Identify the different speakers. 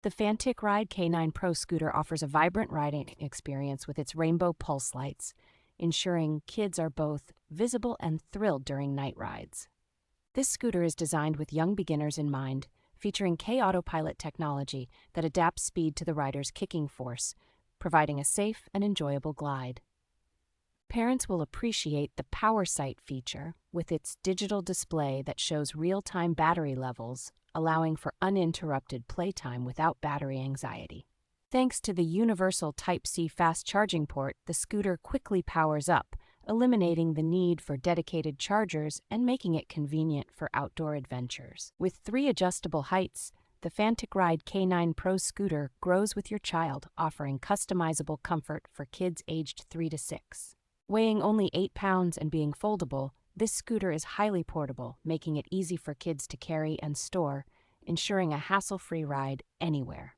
Speaker 1: The FanttikRide K9 Pro Scooter offers a vibrant riding experience with its rainbow pulse lights, ensuring kids are both visible and thrilled during night rides. This scooter is designed with young beginners in mind, featuring K-AutoPilot technology that adapts speed to the rider's kicking force, providing a safe and enjoyable glide. Parents will appreciate the Power Sight feature with its digital display that shows real-time battery levels, allowing for uninterrupted playtime without battery anxiety. Thanks to the universal Type-C fast charging port, the scooter quickly powers up, eliminating the need for dedicated chargers and making it convenient for outdoor adventures. With 3 adjustable heights, the FanttikRide K9 Pro Scooter grows with your child, offering customizable comfort for kids aged 3 to 6. Weighing only 8 pounds and being foldable, this scooter is highly portable, making it easy for kids to carry and store, ensuring a hassle-free ride anywhere.